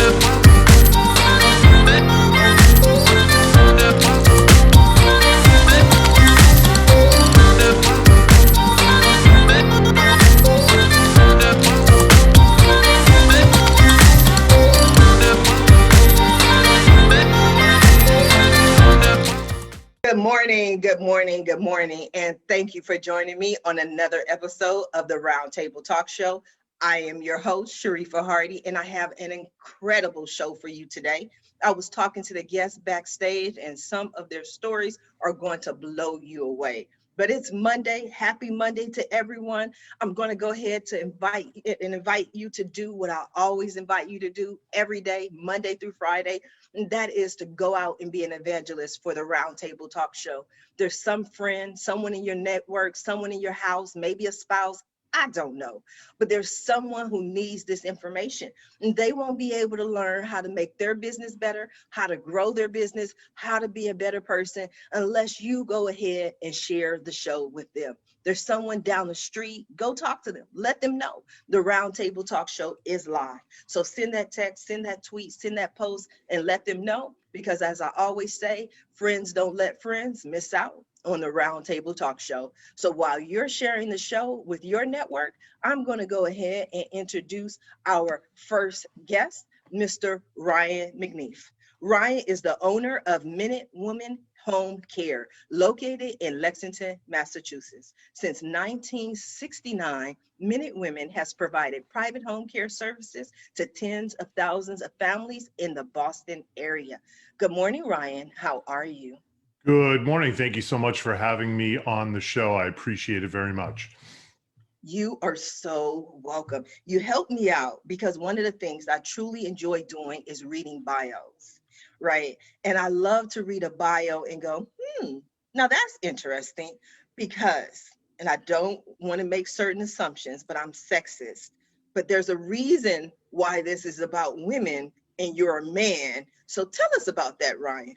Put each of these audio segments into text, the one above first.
Good morning, good morning, good morning, and thank you for joining me on another episode of the Roundtable Talk Show. I am your host, Sharifa Hardy, and I have an incredible show for you today. I was talking to the guests backstage, and some of their stories are going to blow you away. But it's Monday. Happy Monday to everyone. I'm going to go ahead to invite you to do what I always invite you to do every day, Monday through Friday, and that is to go out and be an evangelist for the Roundtable Talk Show. There's some friend, someone in your network, someone in your house, maybe a spouse. I don't know, but there's someone who needs this information, and they won't be able to learn how to make their business better, how to grow their business, how to be a better person, unless you go ahead and share the show with them. There's someone down the street, go talk to them. Let them know the Roundtable Talk Show is live. So send that text, send that tweet, send that post, and let them know. Because as I always say, friends don't let friends miss out on the Roundtable Talk Show. So while you're sharing the show with your network, I'm going to go ahead and introduce our first guest, Mr. Ryan McNeif. Ryan is the owner of Minute Woman Home Care, located in Lexington, Massachusetts. Since 1969, Minute Women has provided private home care services to tens of thousands of families in the Boston area. Good morning, Ryan. How are you? Good morning. Thank you so much for having me on the show. I appreciate it very much. You are so welcome. You helped me out because one of the things I truly enjoy doing is reading bios, right? And I love to read a bio and go, now that's interesting because, and I don't want to make certain assumptions, but I'm sexist. But there's a reason why this is about women and you're a man. So tell us about that, Ryan.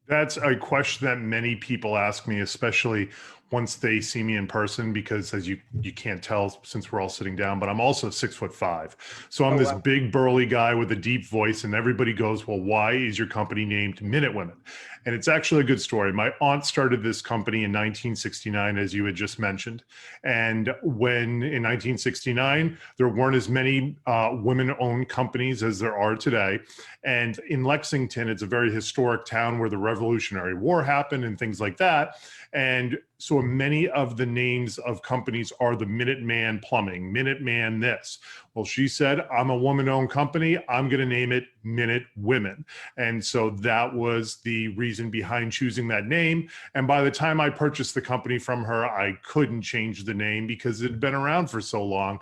That's a question that many people ask me, especially once they see me in person, because as you can't tell since we're all sitting down, but I'm also 6'5". So I'm Oh, this wow. big burly guy with a deep voice, and everybody goes, well, why is your company named Minute Women? And it's actually a good story. My aunt started this company in 1969, as you had just mentioned. And when in 1969, there weren't as many women-owned companies as there are today. And in Lexington, it's a very historic town where the Revolutionary War happened and things like that. And so many of the names of companies are the Minuteman Plumbing, Minuteman this. Well, she said, I'm a woman-owned company. I'm going to name it Minute Women. And so that was the reason behind choosing that name. And by the time I purchased the company from her, I couldn't change the name because it had been around for so long.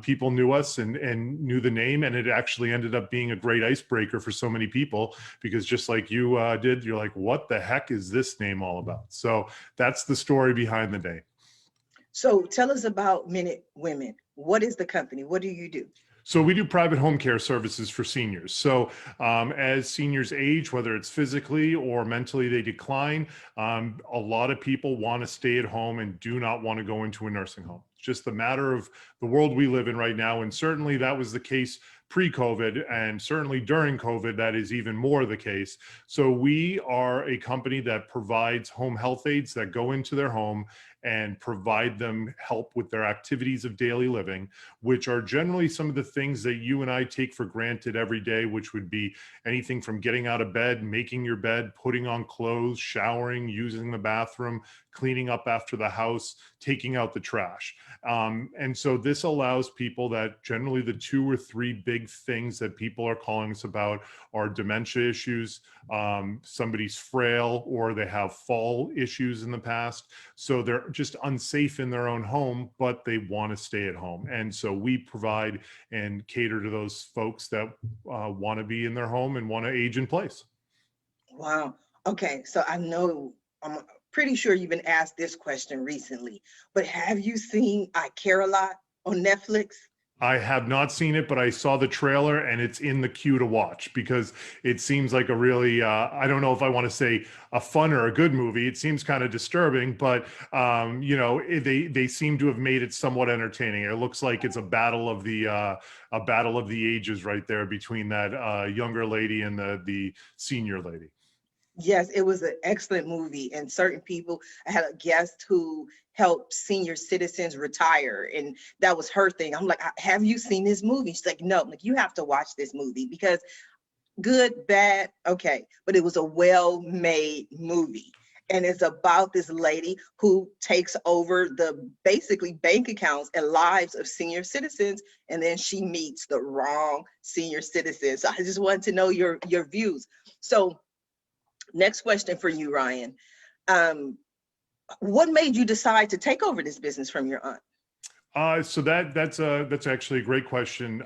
People knew us and knew the name, and it actually ended up being a great icebreaker for so many people because just like you did, you're like, what the heck is this name all about? So that's the story behind the name. So tell us about Minute Women. What is the company? What do you do? So we do private home care services for seniors. So as seniors age, whether it's physically or mentally, they decline. A lot of people want to stay at home and do not want to go into a nursing home. It's just a matter of the world we live in right now. And certainly that was the case pre-COVID, and certainly during COVID, that is even more the case. So we are a company that provides home health aides that go into their home and provide them help with their activities of daily living, which are generally some of the things that you and I take for granted every day, which would be anything from getting out of bed, making your bed, putting on clothes, showering, using the bathroom, cleaning up after the house, taking out the trash. And so this allows people that generally the 2 or 3 big things that people are calling us about are dementia issues, somebody's frail, or they have fall issues in the past. So they're just unsafe in their own home, but they want to stay at home. And so we provide and cater to those folks that want to be in their home and want to age in place. Wow. Okay. So I'm pretty sure you've been asked this question recently, but have you seen I Care a Lot on Netflix? I have not seen it, but I saw the trailer and it's in the queue to watch because it seems like a really, I don't know if I want to say a fun or a good movie. It seems kind of disturbing, but they seem to have made it somewhat entertaining. It looks like it's a battle of the ages right there between that younger lady and the senior lady. Yes, it was an excellent movie. And certain people, I had a guest who helped senior citizens retire, and that was her thing. I'm like, have you seen this movie? She's like, no. I'm like, you have to watch this movie because good, bad, okay, but it was a well-made movie. And it's about this lady who takes over the basically bank accounts and lives of senior citizens, and then she meets the wrong senior citizens. So I just wanted to know your views. So next question for you, Ryan. What made you decide to take over this business from your aunt? So that's actually a great question.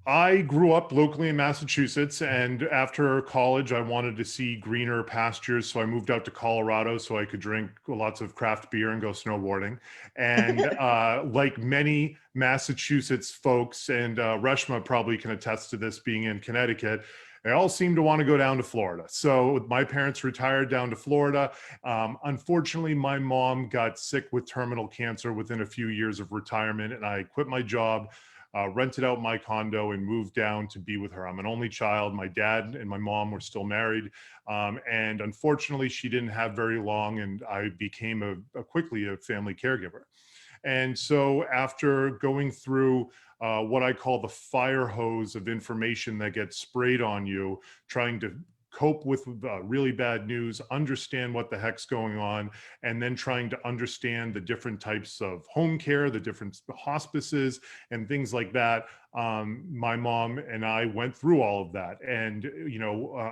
I grew up locally in Massachusetts, and after college, I wanted to see greener pastures. So I moved out to Colorado so I could drink lots of craft beer and go snowboarding. And like many Massachusetts folks, and Reshma probably can attest to this being in Connecticut, they all seem to want to go down to Florida. So my parents retired down to Florida. Unfortunately, my mom got sick with terminal cancer within a few years of retirement, and I quit my job, rented out my condo, and moved down to be with her. I'm an only child. My dad and my mom were still married. And unfortunately, she didn't have very long, and I became quickly a family caregiver. And so after going through what I call the fire hose of information that gets sprayed on you, trying to cope with really bad news, understand what the heck's going on, and then trying to understand the different types of home care, the different hospices and things like that. My mom and I went through all of that. And,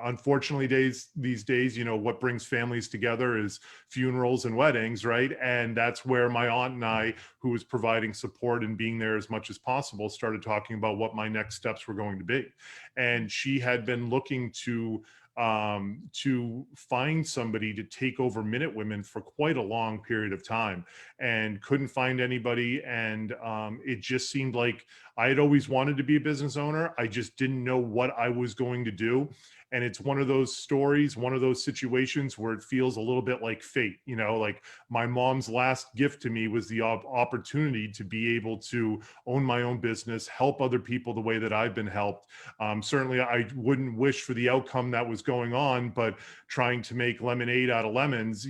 unfortunately these days, what brings families together is funerals and weddings, right? And that's where my aunt and I, who was providing support and being there as much as possible, started talking about what my next steps were going to be. And she had been looking to find somebody to take over Minute Women for quite a long period of time, and couldn't find anybody. And it just seemed like I had always wanted to be a business owner. I just didn't know what I was going to do. And it's one of those stories, one of those situations where it feels a little bit like fate, like my mom's last gift to me was the opportunity to be able to own my own business, help other people the way that I've been helped. Certainly, I wouldn't wish for the outcome that was going on, but trying to make lemonade out of lemons,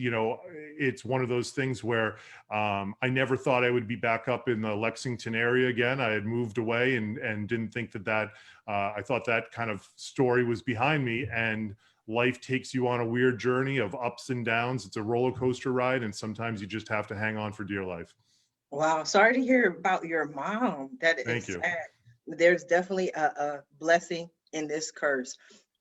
it's one of those things where I never thought I would be back up in the Lexington area again. I had moved away and didn't think that I thought that kind of story was behind me. And life takes you on a weird journey of ups and downs. It's a roller coaster ride, and sometimes you just have to hang on for dear life. Wow, sorry to hear about your mom. That is Thank you. sad. There's definitely a blessing in this curse.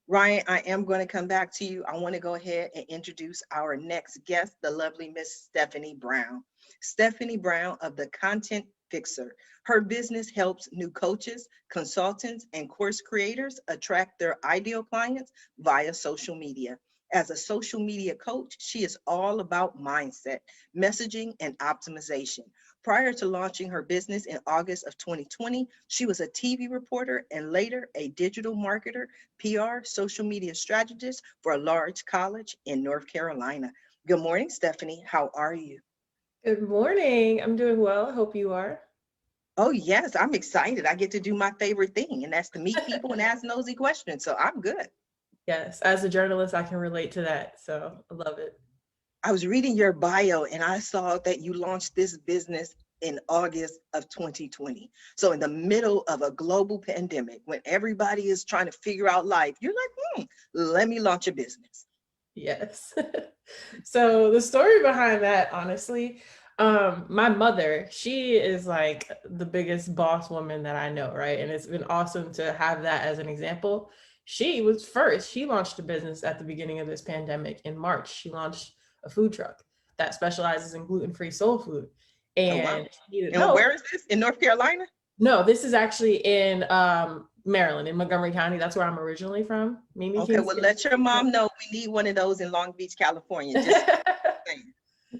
Ryan, I am going to come back to you. I want to go ahead and introduce our next guest, the lovely Miss Stephanie Brown. Stephanie Brown of the Content Fixer. Her business helps new coaches, consultants, and course creators attract their ideal clients via social media. As a social media coach, she is all about mindset, messaging, and optimization. Prior to launching her business in August of 2020, she was a TV reporter and later a digital marketer, PR, social media strategist for a large college in North Carolina. Good morning, Stephanie. How are you? Good morning. I'm doing well. I hope you are. Oh, yes, I'm excited. I get to do my favorite thing, and that's to meet people and ask nosy questions. So I'm good. Yes, as a journalist, I can relate to that. So I love it. I was reading your bio and I saw that you launched this business in August of 2020. So in the middle of a global pandemic, when everybody is trying to figure out life, you're like, let me launch a business. Yes. So the story behind that, honestly, my mother, she is like the biggest boss woman that I know, right? And it's been awesome to have that as an example. She was first. She launched a business at the beginning of this pandemic in March. She launched a food truck that specializes in gluten-free soul food. And where is this? In North Carolina? No, this is actually in Maryland, in Montgomery County. That's where I'm originally from. Okay, well, let your mom know we need one of those in Long Beach, California. Just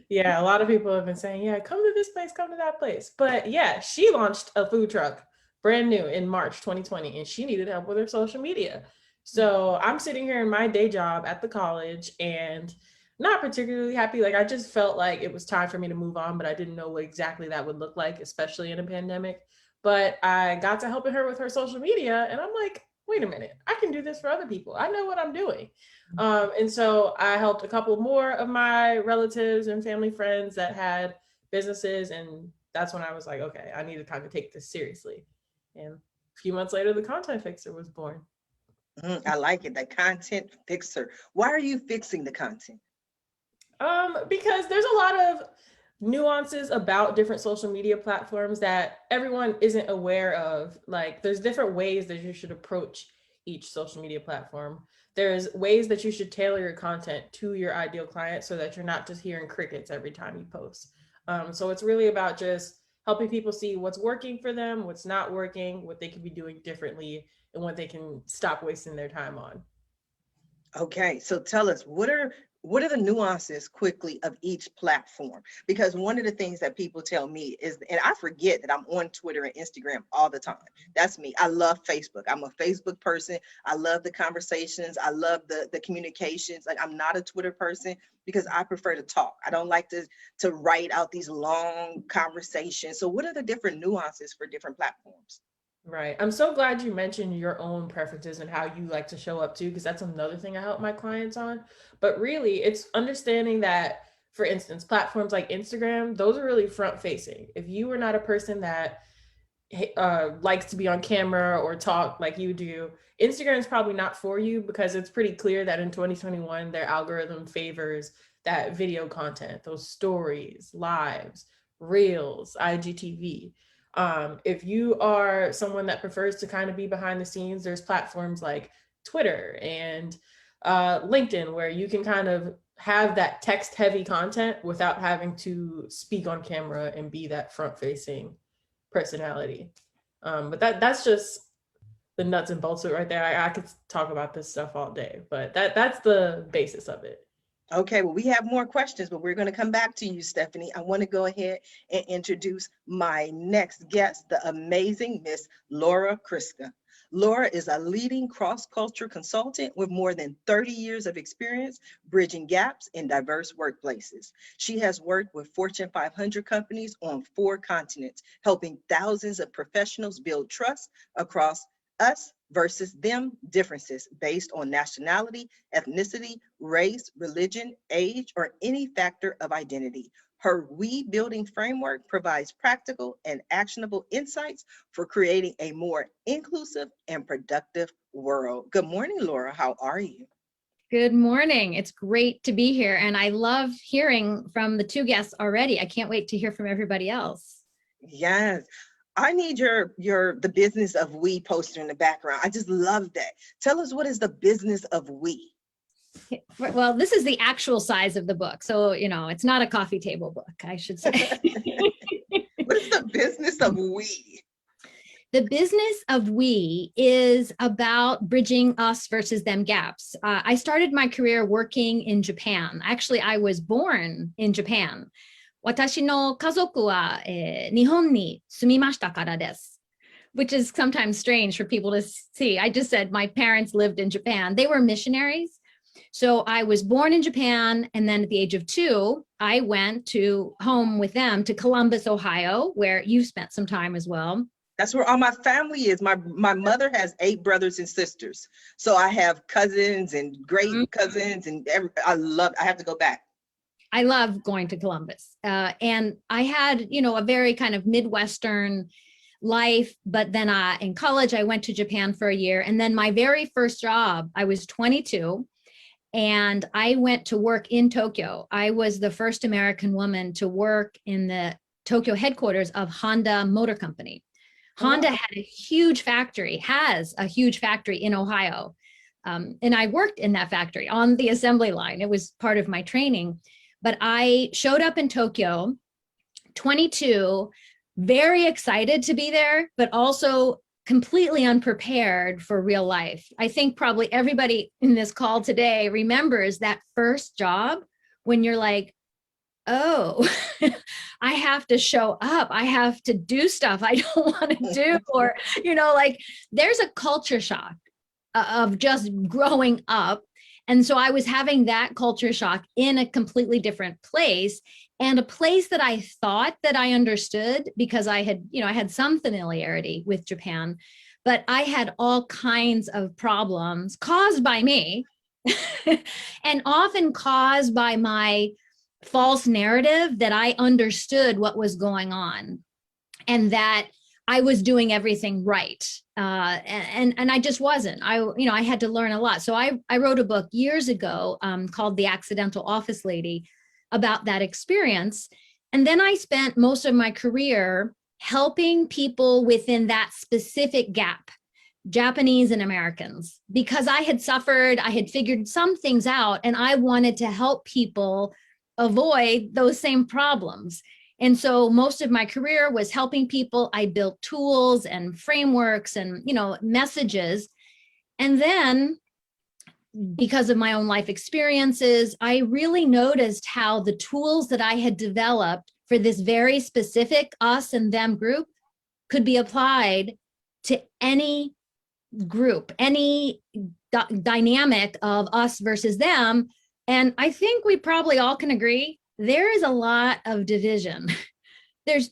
Yeah, a lot of people have been saying, yeah, come to this place, come to that place. But yeah, she launched a food truck brand new in March 2020, and she needed help with her social media. So I'm sitting here in my day job at the college and not particularly happy. Like, I just felt like it was time for me to move on, but I didn't know what exactly that would look like, especially in a pandemic. But I got to helping her with her social media, and I'm like, wait a minute, I can do this for other people. I know what I'm doing. And so I helped a couple more of my relatives and family friends that had businesses. And that's when I was like, okay, I need to kind of take this seriously. And a few months later, the Content Fixer was born. I like it, the Content Fixer. Why are you fixing the content? Because there's a lot of nuances about different social media platforms that everyone isn't aware of. Like, there's different ways that you should approach each social media platform. There's ways that you should tailor your content to your ideal client so that you're not just hearing crickets every time you post. So it's really about just helping people see what's working for them, what's not working, what they could be doing differently, and what they can stop wasting their time on. Okay, so tell us, what are the nuances quickly of each platform? Because one of the things that people tell me is, and I forget that I'm on Twitter and Instagram all the time. That's me. I love Facebook. I'm a Facebook person. I love the conversations. I love the communications. Like, I'm not a Twitter person because I prefer to talk. I don't like to write out these long conversations. So what are the different nuances for different platforms? Right. I'm so glad you mentioned your own preferences and how you like to show up too, because that's another thing I help my clients on. But really, it's understanding that, for instance, platforms like Instagram, those are really front facing. If you are not a person that likes to be on camera or talk like you do, Instagram is probably not for you, because it's pretty clear that in 2021, their algorithm favors that video content, those stories, lives, reels, IGTV. If you are someone that prefers to kind of be behind the scenes, there's platforms like Twitter and LinkedIn, where you can kind of have that text heavy content without having to speak on camera and be that front facing personality. But that's just the nuts and bolts of it right there. I could talk about this stuff all day, but that's the basis of it. Okay, well, we have more questions, but we're going to come back to you, Stephanie. I want to go ahead and introduce my next guest, the amazing Miss Laura Kriska. Laura is a leading cross-culture consultant with more than 30 years of experience bridging gaps in diverse workplaces. She has worked with Fortune 500 companies on 4 continents, helping thousands of professionals build trust across us versus them differences based on nationality, ethnicity, race, religion, age, or any factor of identity. Her We Building framework provides practical and actionable insights for creating a more inclusive and productive world. Good morning, Laura. How are you? Good morning. It's great to be here. And I love hearing from the 2 guests already. I can't wait to hear from everybody else. Yes. I need the business of we poster in the background. I just love that. Tell us, what is the business of we? Well, this is the actual size of the book. So, it's not a coffee table book, I should say. What is the business of we? The business of we is about bridging us versus them gaps. I started my career working in Japan. Actually, I was born in Japan. 私の家族は、日本に住みましたからです。Which is sometimes strange for people to see. I just said my parents lived in Japan. They were missionaries. So I was born in Japan, and then at the age of 2, I went to home with them to Columbus, Ohio, where you've spent some time as well. That's where all my family is. My mother has 8 brothers and sisters. So I have cousins and great cousins, and I have to go back. I love going to Columbus. And I had, a very kind of Midwestern life, but then in college, I went to Japan for a year. And then my very first job, I was 22, and I went to work in Tokyo. I was the first American woman to work in the Tokyo headquarters of Honda Motor Company. Honda had a huge factory, has a huge factory in Ohio. And I worked in that factory on the assembly line. It was part of my training. But I showed up in Tokyo, 22, very excited to be there, but also completely unprepared for real life. I think probably everybody in this call today remembers that first job when you're like, oh, I have to show up. I have to do stuff I don't want to do. Or, like there's a culture shock of just growing up. And so I was having that culture shock in a completely different place, and a place that I thought that I understood because I had some familiarity with Japan, but I had all kinds of problems caused by me and often caused by my false narrative that I understood what was going on and that I was doing everything right. And I just wasn't. I had to learn a lot. So I wrote a book years ago called The Accidental Office Lady about that experience. And then I spent most of my career helping people within that specific gap, Japanese and Americans, because I had figured some things out, and I wanted to help people avoid those same problems. And so most of my career was helping people. I built tools and frameworks and, messages. And then because of my own life experiences, I really noticed how the tools that I had developed for this very specific us and them group could be applied to any group, any dynamic of us versus them. And I think we probably all can agree there is a lot of division. There's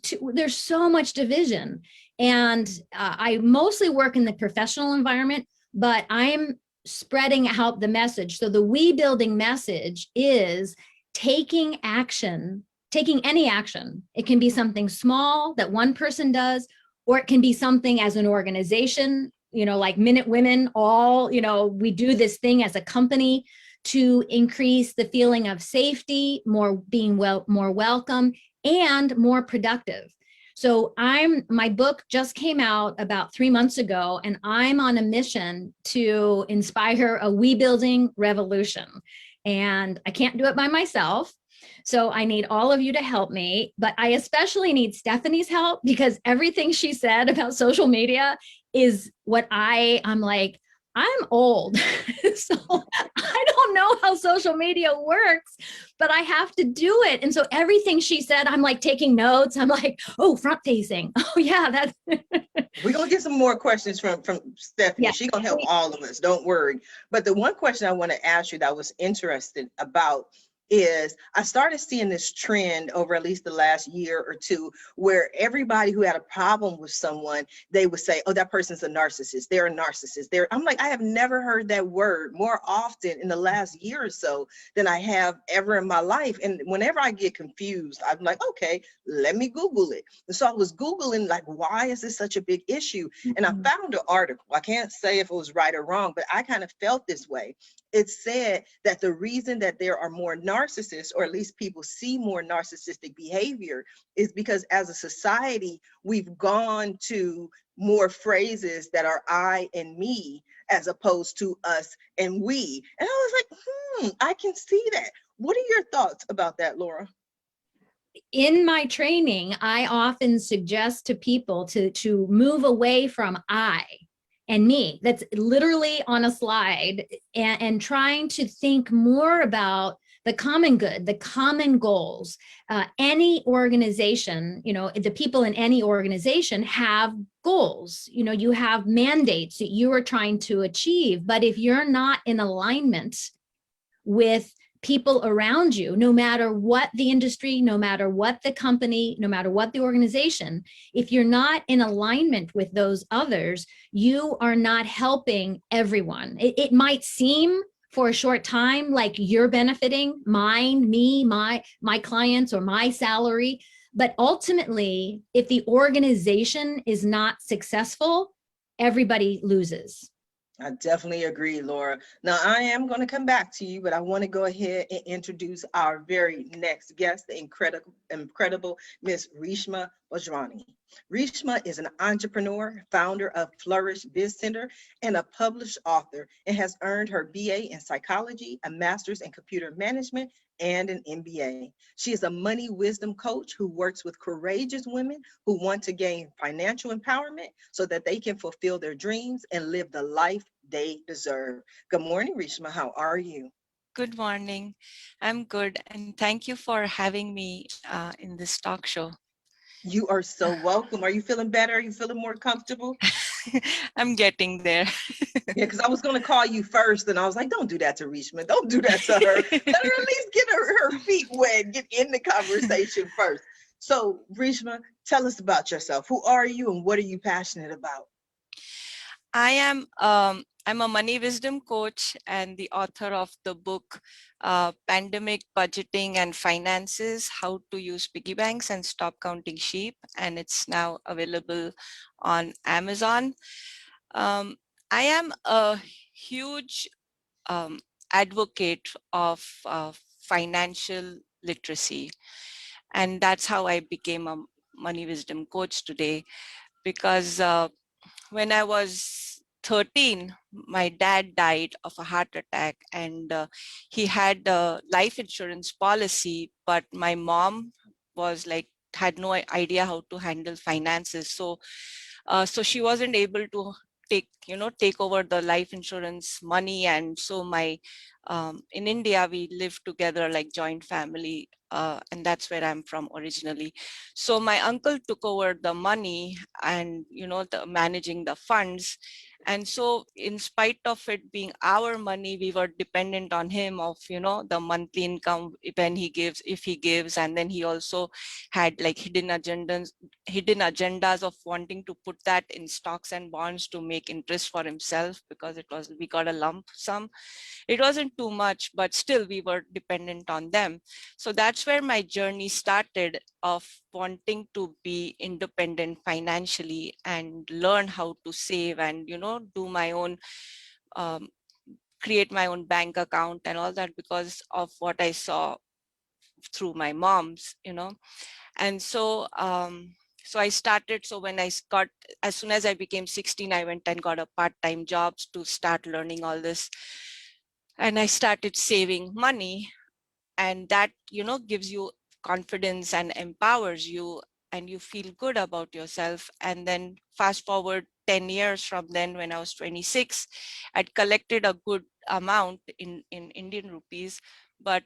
so much division. And I mostly work in the professional environment, but I'm spreading out the message. So the we building message is taking action, taking any action. It can be something small that one person does, or it can be something as an organization, like Minute Women, we do this thing as a company to increase the feeling of safety, more welcome, and more productive. So my book just came out about 3 months ago, and I'm on a mission to inspire a we building revolution. And I can't do it by myself. So I need all of you to help me, but I especially need Stephanie's help, because everything she said about social media is what I'm like, I'm old, so I don't know how social media works, but I have to do it. And so everything she said, I'm like taking notes. I'm like, oh, front facing. Oh yeah, that's. We're gonna get some more questions from Stephanie. Yeah. She's gonna help all of us, don't worry. But the one question I want to ask you that I was interested about is I started seeing this trend over at least the last year or two, where everybody who had a problem with someone, they would say, oh, that person's a narcissist. They're a narcissist. I'm like, I have never heard that word more often in the last year or so than I have ever in my life. And whenever I get confused, I'm like, okay, let me Google it. And so I was Googling, like, why is this such a big issue? And I found an article. I can't say if it was right or wrong, but I kind of felt this way. It said that the reason that there are more narcissists, or at least people see more narcissistic behavior, is because as a society, we've gone to more phrases that are I and me, as opposed to us and we. And I was like, I can see that. What are your thoughts about that, Laura? In my training, I often suggest to people to move away from I and me. That's literally on a slide, and trying to think more about the common good, the common goals. Any organization, the people in any organization have goals. You have mandates that you are trying to achieve. But if you're not in alignment with people around you, no matter what the industry, no matter what the company, no matter what the organization, if you're not in alignment with those others, you are not helping everyone. It might seem for a short time like you're benefiting me, my clients, or my salary, but ultimately, if the organization is not successful, everybody loses. I definitely agree, Laura. Now, I am going to come back to you, but I want to go ahead and introduce our very next guest, the incredible Miss Reshma Bhojwani. Reshma is an entrepreneur, founder of Flourish Bizcenter, and a published author, and has earned her BA in psychology, a master's in computer management, and an MBA. She is a money wisdom coach who works with courageous women who want to gain financial empowerment so that they can fulfill their dreams and live the life they deserve. Good morning, Reshma. How are you? Good morning. I'm good, and thank you for having me in this talk show. You are so welcome. Are you feeling better? Are you feeling more comfortable? I'm getting there. Yeah, because I was going to call you first, and I was like, don't do that to Reshma. Don't do that to her. Let her at least get her feet wet, get in the conversation first. So, Reshma, tell us about yourself. Who are you, and what are you passionate about? I'm a money wisdom coach and the author of the book Pandemic Budgeting and Finances: How to Use Piggy Banks and Stop Counting Sheep, and it's now available on Amazon. Um, I am a huge um, advocate of financial literacy, and that's how I became a money wisdom coach today, because when I was 13, my dad died of a heart attack, and he had a life insurance policy, but my mom was like, had no idea how to handle finances. So she wasn't able to take over the life insurance money. And so in India, we live together like joint family, and that's where I'm from originally. So my uncle took over the money and managing the funds. And so in spite of it being our money, we were dependent on him of the monthly income when he gives, if he gives. And then he also had like hidden agendas of wanting to put that in stocks and bonds to make interest for himself, because we got a lump sum. It wasn't too much, but still we were dependent on them. So that's where my journey started, of wanting to be independent financially and learn how to save and do my own um, create my own bank account and all that, because of what I saw through my mom's. And so I started. So when as soon as I became 16, I went and got a part-time jobs to start learning all this. And I started saving money, and that gives you confidence and empowers you, and you feel good about yourself. And then fast forward 10 years from then, when I was 26, I'd collected a good amount in Indian rupees. But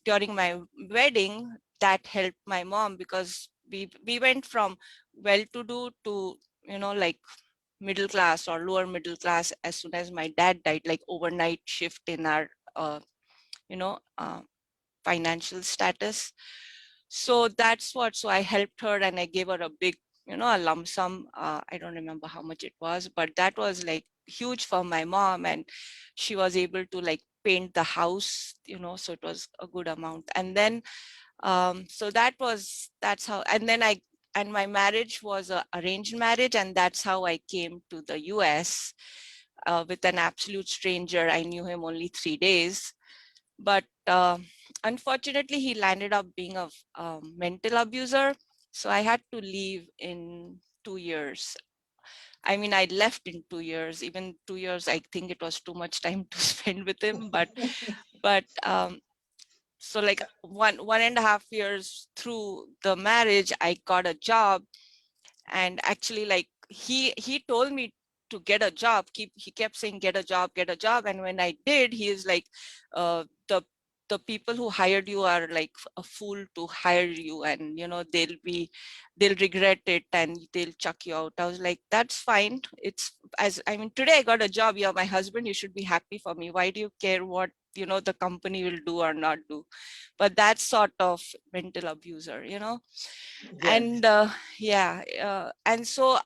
during my wedding, that helped my mom, because we went from well-to-do to like middle class or lower middle class as soon as my dad died, like overnight shift in our uh, you know uh, financial status. So so I helped her, and I gave her a big a lump sum. I don't remember how much it was, but that was like huge for my mom. And she was able to like paint the house, so it was a good amount. And then so that's how. And my marriage was a arranged marriage, and that's how I came to the US with an absolute stranger. I knew him only 3 days, but unfortunately he landed up being a mental abuser. So I had to leave in 2 years. I mean, I left in 2 years. Even 2 years, I think it was too much time to spend with him. But so like 1.5 years through the marriage, I got a job. And actually, like he told me to get a job. He kept saying, get a job, get a job. And when I did, he is like, the people who hired you are like a fool to hire you, and they'll regret it and they'll chuck you out. I was like, that's fine. I mean, today I got a job. You're my husband, you should be happy for me. Why do you care what the company will do or not do? But that's sort of mental abuser. Yes. And yeah, and so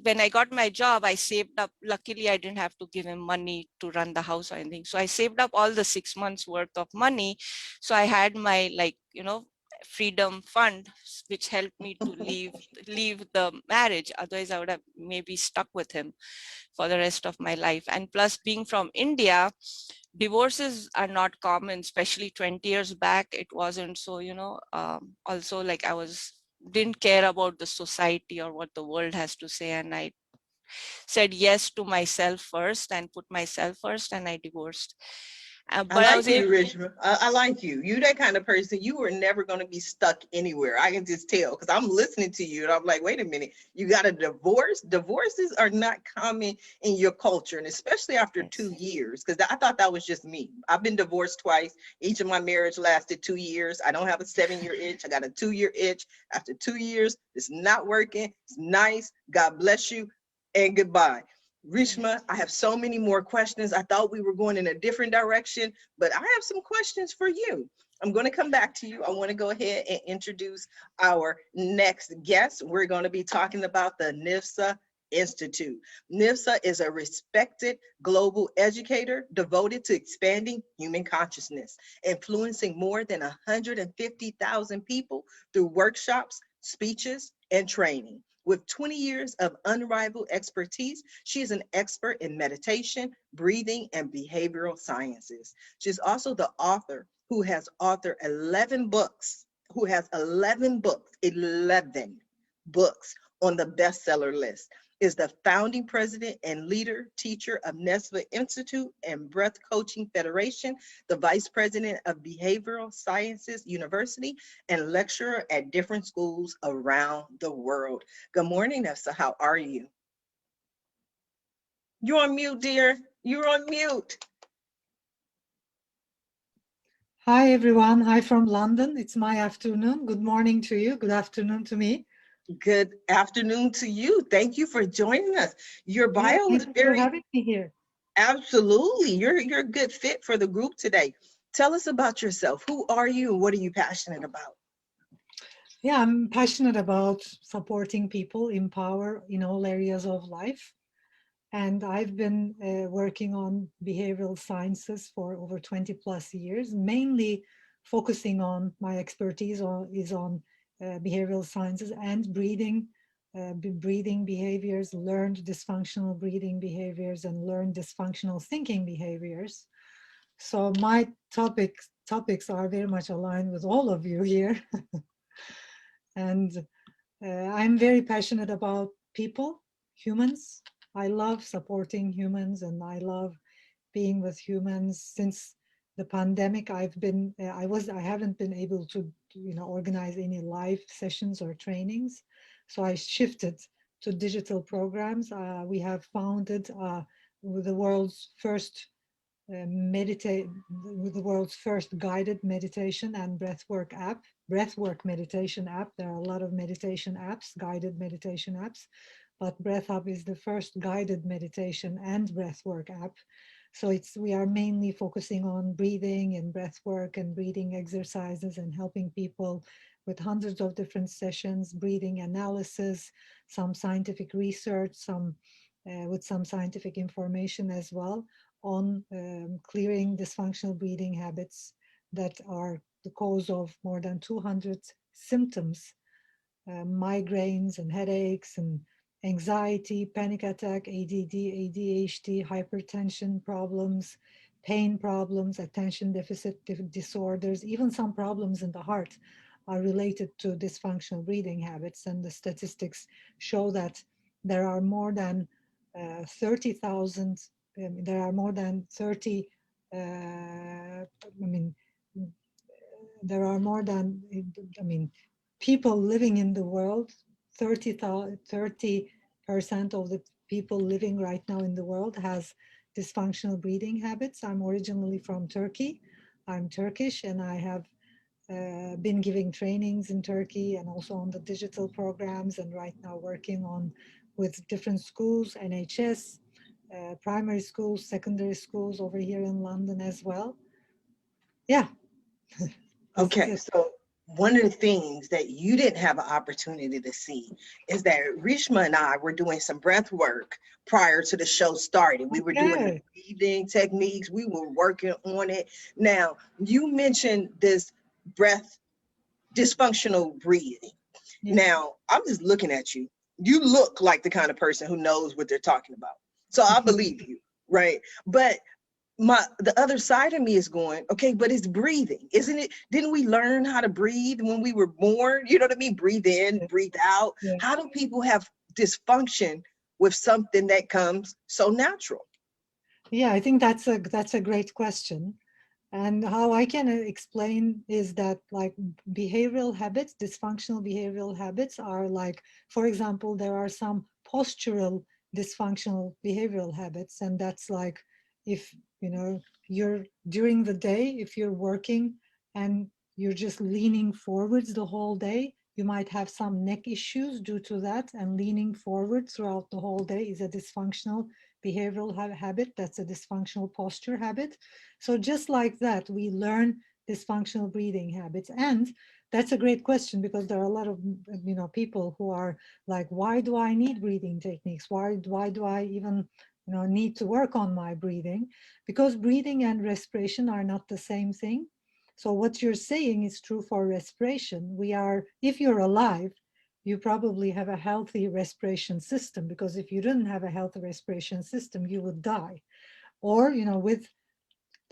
when I got my job, I saved up. Luckily, I didn't have to give him money to run the house or anything. So I saved up all the 6 months worth of money. So I had my freedom fund, which helped me to leave the marriage. Otherwise, I would have maybe stuck with him for the rest of my life. And plus, being from India, divorces are not common, especially 20 years back. It wasn't. So also, like, didn't care about the society or what the world has to say, and I said yes to myself first and put myself first, and I divorced. But I like was you, able. Reshma. I like you. You that kind of person. You were never going to be stuck anywhere. I can just tell because I'm listening to you and I'm like, wait a minute. You got a divorce? Divorces are not common in your culture, and especially after 2 years. Because I thought that was just me. I've been divorced twice. Each of my marriage lasted 2 years. I don't have a 7-year itch. I got a 2-year itch. After 2 years, it's not working. It's nice. God bless you, and goodbye. Reshma, I have so many more questions. I thought we were going in a different direction, but I have some questions for you. I'm going to come back to you. I want to go ahead and introduce our next guest. We're going to be talking about the Nifsa Institute. Nifsa is a respected global educator devoted to expanding human consciousness, influencing more than 150,000 people through workshops, speeches, and training. With 20 years of unrivaled expertise, she is an expert in meditation, breathing, and behavioral sciences. She's also the author who has authored 11 books, 11 books on the bestseller list, is the founding president and leader teacher of Nifsa Institute and Breath Coaching Federation, the vice president of Behavioral Sciences University, and lecturer at different schools around the world. Good morning, Nifsa. How are you? You're on mute, dear. You're on mute. Hi, everyone. Hi from London. It's my afternoon. Good morning to you. Good afternoon to me. Good afternoon to you. Thank you for joining us. Your bio is Thank you for having me here. Absolutely. You're a good fit for the group today. Tell us about yourself. Who are you and what are you passionate about? Yeah, I'm passionate about supporting people in power in all areas of life. And I've been working on behavioral sciences for over 20 plus years, mainly focusing on my expertise is on behavioral sciences and breathing behaviors, learned dysfunctional breathing behaviors, and learned dysfunctional thinking behaviors. So my topics are very much aligned with all of you here. And I'm very passionate about people, humans. I love supporting humans and I love being with humans. Since the pandemic, I haven't been able to organize any live sessions or trainings. So I shifted to digital programs. We have founded the world's first guided meditation and breathwork meditation app. There are a lot of meditation apps, guided meditation apps, but BreathHub is the first guided meditation and breathwork app. So we are mainly focusing on breathing and breathwork and breathing exercises and helping people with hundreds of different sessions, breathing analysis, some scientific research, with some scientific information as well on clearing dysfunctional breathing habits that are the cause of more than 200 symptoms, migraines and headaches and anxiety, panic attack, ADD, ADHD, hypertension problems, pain problems, attention deficit disorders, even some problems in the heart are related to dysfunctional breathing habits. And the statistics show that there are more than 30,000, there are more than 30, there are more than, people living in the world, 30% of the people living right now in the world has dysfunctional breathing habits. I'm originally from Turkey. I'm Turkish and I have been giving trainings in Turkey and also on the digital programs, and right now working with different schools, NHS, primary schools, secondary schools over here in London as well. Yeah. Okay, so one of the things that you didn't have an opportunity to see is that Reshma and I were doing some breath work prior to the show starting. We were doing the breathing techniques. We were working on it. Now, you mentioned this dysfunctional breathing. Yeah. Now, I'm just looking at you. You look like the kind of person who knows what they're talking about. So I believe you, right? But the other side of me is going, okay, but it's breathing, isn't it? Didn't we learn how to breathe when we were born? You know what I mean? Breathe in, breathe out. Yeah. How do people have dysfunction with something that comes so natural? Yeah, I think that's a great question. And how I can explain is that like behavioral habits, dysfunctional behavioral habits are like, for example, there are some postural dysfunctional behavioral habits. And that's like if, you know, you're during the day, if you're working and you're just leaning forwards the whole day, you might have some neck issues due to that. And leaning forward throughout the whole day is a dysfunctional behavioral habit. That's a dysfunctional posture habit. So just like that, we learn dysfunctional breathing habits. And that's a great question, because there are a lot of people who are like, why do I need breathing techniques? Why do I even need to work on my breathing? Because breathing and respiration are not the same thing. So what you're saying is true for respiration. If you're alive, you probably have a healthy respiration system, because if you didn't have a healthy respiration system, you would die. Or, with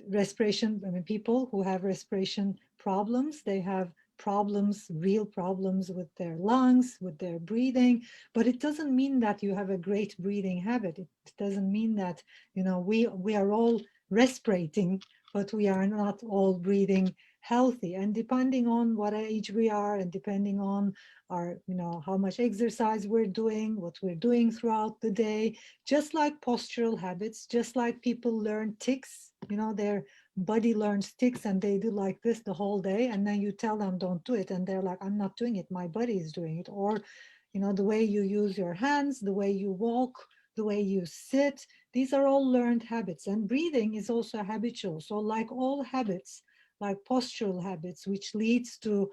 respiration, I mean, people who have respiration problems, they have problems, real problems with their lungs, with their breathing, but it doesn't mean that you have a great breathing habit. It doesn't mean that, we are all respirating, but we are not all breathing healthy. And depending on what age we are, and depending on our, how much exercise we're doing, what we're doing throughout the day, just like postural habits, just like people learn tics, their body learns tics and they do like this the whole day. And then you tell them don't do it. And they're like, I'm not doing it. My body is doing it. Or, the way you use your hands, the way you walk, the way you sit, these are all learned habits. And breathing is also habitual. So like all habits, like postural habits, which leads to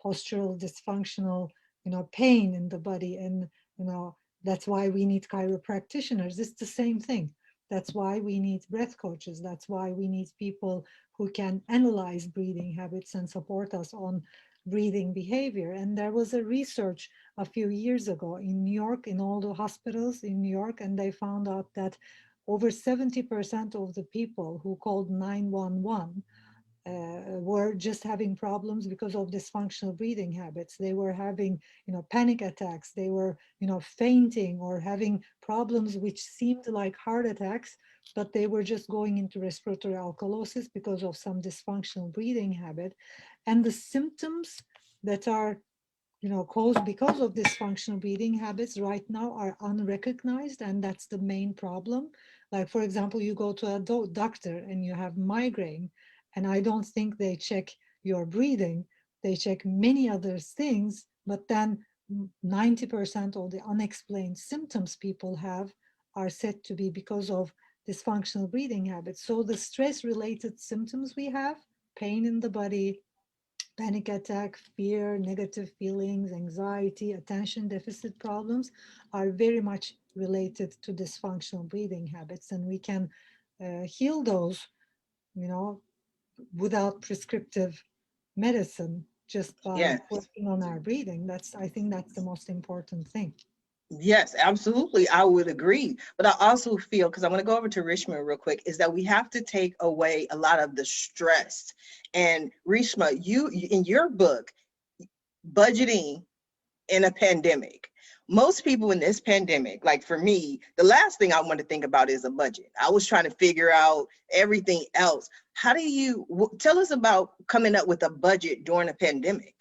postural dysfunctional, pain in the body. And, that's why we need chiropractitioners. It's the same thing. That's why we need breath coaches. That's why we need people who can analyze breathing habits and support us on breathing behavior. And there was a research a few years ago in New York, in all the hospitals in New York, and they found out that over 70% of the people who called 911 were just having problems because of dysfunctional breathing habits. They were having, panic attacks. They were, fainting or having problems which seemed like heart attacks, but they were just going into respiratory alkalosis because of some dysfunctional breathing habit. And the symptoms that are, caused because of dysfunctional breathing habits right now are unrecognized, and that's the main problem. Like, for example, you go to a doctor and you have migraine, and I don't think they check your breathing. They check many other things, but then 90% of the unexplained symptoms people have are said to be because of dysfunctional breathing habits. So the stress-related symptoms we have, pain in the body, panic attack, fear, negative feelings, anxiety, attention deficit problems are very much related to dysfunctional breathing habits. And we can heal those, you know, without prescriptive medicine, just by Yes. working on our breathing. I think that's the most important thing. Yes, absolutely. I would agree. But I also feel, because I'm going to go over to Reshma real quick, is that we have to take away a lot of the stress. And Reshma, you in your book, Budgeting in a Pandemic, most people in this pandemic, like for me, the last thing I want to think about is a budget. I was trying to figure out everything else. How do you tell us about coming up with a budget during a pandemic?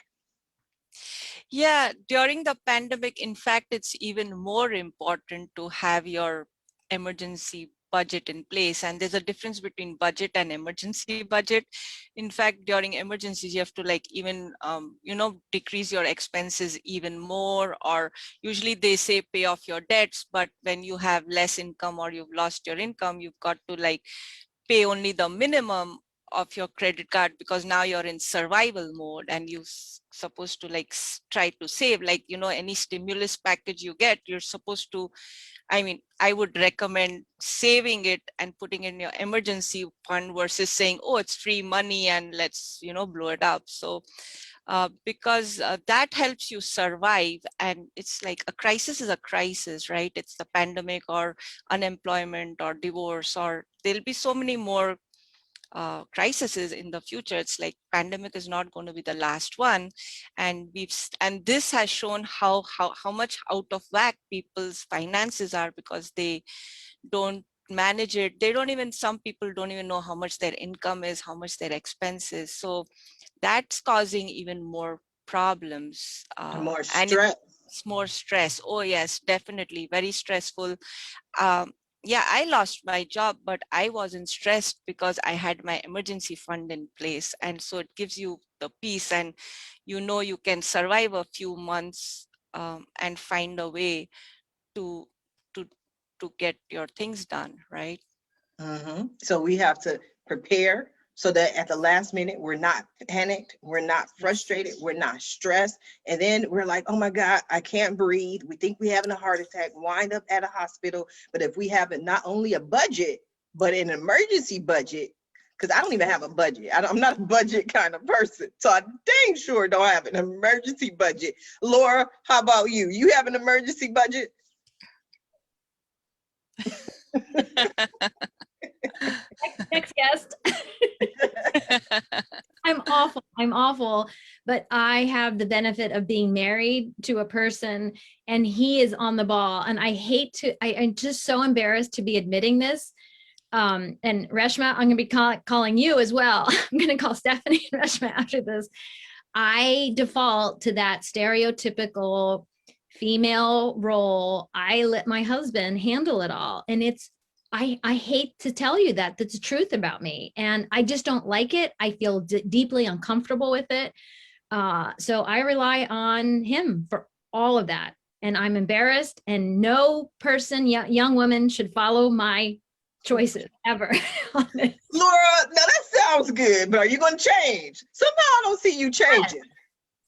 Yeah, during the pandemic, in fact, it's even more important to have your emergency budget in place. And there's a difference between budget and emergency budget. In fact, during emergencies, you have to like even, decrease your expenses even more, or usually they say pay off your debts, but when you have less income or you've lost your income, you've got to like pay only the minimum of your credit card, because now you're in survival mode and you're supposed to like try to save, like, any stimulus package you get, you're supposed to, I would recommend saving it and putting in your emergency fund versus saying, oh, it's free money and let's, blow it up. So because that helps you survive. And it's like a crisis is a crisis, right? It's the pandemic or unemployment or divorce, or there'll be so many more crises in the future. It's like pandemic is not going to be the last one. And this has shown how much out of whack people's finances are, because they don't manage it. They don't even, some people don't even know how much their income is, how much their expense is. So that's causing even more problems. And more And stress. it's more stress. Oh yes, definitely. Very stressful. Um, yeah, I lost my job, but I wasn't stressed because I had my emergency fund in place. And so it gives you the peace, and you know you can survive a few months and find a way to to to get your things done, right? So we have to prepare so that at the last minute, we're not panicked, we're not frustrated, we're not stressed. And then we're like, oh my God, I can't breathe. We think we're having a heart attack, wind up at a hospital. But if we have not only a budget, but an emergency budget, because I don't even have a budget. I'm not a budget kind of person. So I dang sure don't have an emergency budget. Laura, how about you? You have an emergency budget? Next guest. I'm awful, but I have the benefit of being married to a person, and he is on the ball. And I hate to, I'm just so embarrassed to be admitting this. And Reshma, I'm going to be calling you as well. I'm going to call Stephanie and Reshma after this. I default to that stereotypical female role. I let my husband handle it all. And I hate to tell you that that's the truth about me. And I just don't like it. I feel deeply uncomfortable with it. So I rely on him for all of that. And I'm embarrassed, and no person, young woman, should follow my choices ever. Laura, now that sounds good, but are you going to change? Somehow I don't see you changing.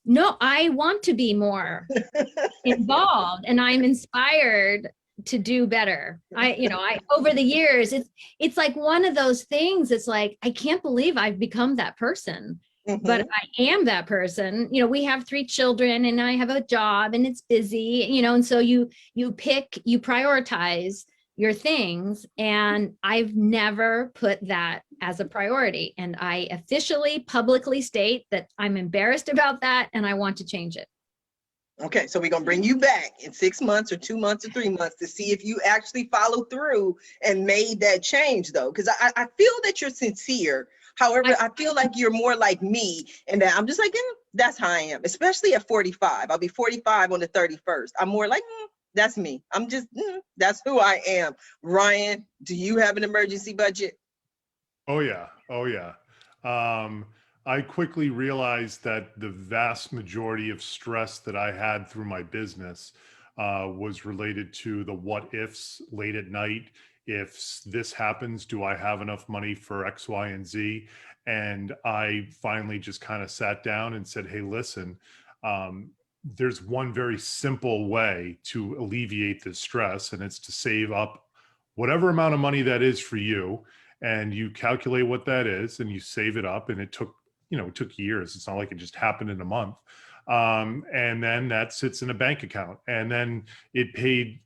No, I want to be more involved, and I'm inspired to do better. I over the years, it's like one of those things. It's like, I can't believe I've become that person, but I am that person. We have 3 children, and I have a job, and it's busy, and so you prioritize your things, and I've never put that as a priority. And I officially, publicly state that I'm embarrassed about that, and I want to change it. Okay, so we're going to bring you back in 6 months or 2 months or 3 months to see if you actually follow through and made that change, though, because I feel that you're sincere. However, I feel like you're more like me, and that I'm just like, that's how I am, especially at 45. I'll be 45 on the 31st. I'm more like, that's me. I'm just, that's who I am. Ryan, do you have an emergency budget? Oh yeah. I quickly realized that the vast majority of stress that I had through my business was related to the what ifs late at night. If this happens, do I have enough money for X, Y, and Z? And I finally just kind of sat down and said, hey, listen, there's one very simple way to alleviate this stress, and it's to save up whatever amount of money that is for you. And you calculate what that is, and you save it up. And it took years. It's not like it just happened in a month. And then that sits in a bank account. And then it paid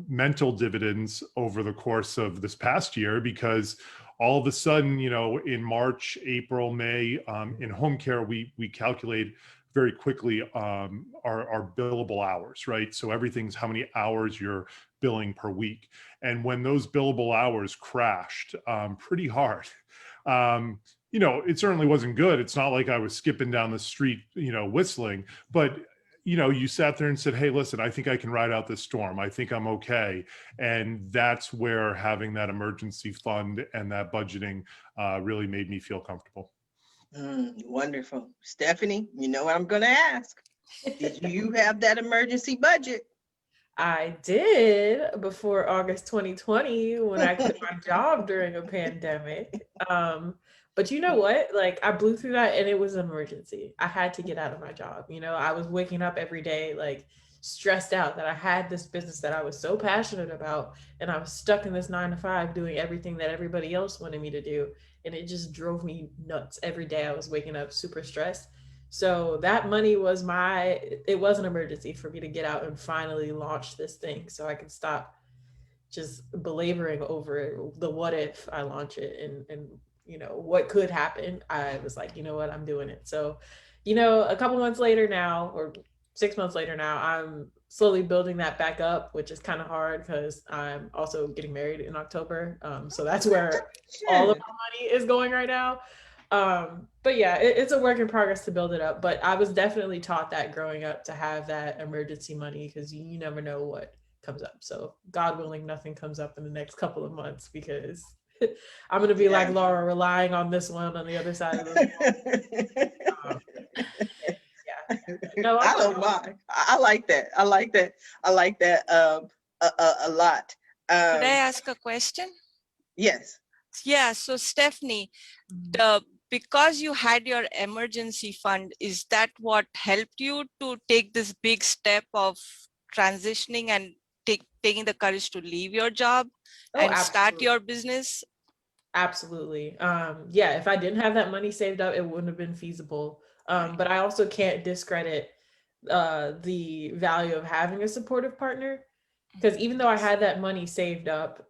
mental dividends over the course of this past year, because all of a sudden, in March, April, May, in home care, we calculate very quickly our billable hours, right? So everything's how many hours you're billing per week. And when those billable hours crashed pretty hard, it certainly wasn't good. It's not like I was skipping down the street, whistling, but you sat there and said, hey, listen, I think I can ride out this storm. I think I'm okay. And that's where having that emergency fund and that budgeting really made me feel comfortable. Wonderful. Stephanie, you know what I'm going to ask. Did you have that emergency budget? I did before August 2020, when I quit my job during a pandemic. But you know what? Like, I blew through that, and it was an emergency. I had to get out of my job. I was waking up every day, like, stressed out that I had this business that I was so passionate about, and I was stuck in this 9-to-5 doing everything that everybody else wanted me to do. And it just drove me nuts. Every day I was waking up super stressed. So that money was it was an emergency for me to get out and finally launch this thing, so I could stop just belaboring over the what if I launch it and what could happen. I was like, you know what, I'm doing it. So, a couple months later now, or 6 months later now, I'm slowly building that back up, which is kind of hard because I'm also getting married in October. So that's where all of my money is going right now. But yeah, it's a work in progress to build it up. But I was definitely taught that growing up to have that emergency money because you never know what comes up. So God willing, nothing comes up in the next couple of months because I'm going to be like Laura, relying on this one on the other side of the yeah. No, I don't mind. I like that. I like that. I like that a lot. Could I ask a question? Yes. Yeah, so Stephanie, because you had your emergency fund, is that what helped you to take this big step of transitioning and taking the courage to leave your job and start your business? Absolutely. Yeah, if I didn't have that money saved up, it wouldn't have been feasible. But I also can't discredit the value of having a supportive partner. Because even though I had that money saved up,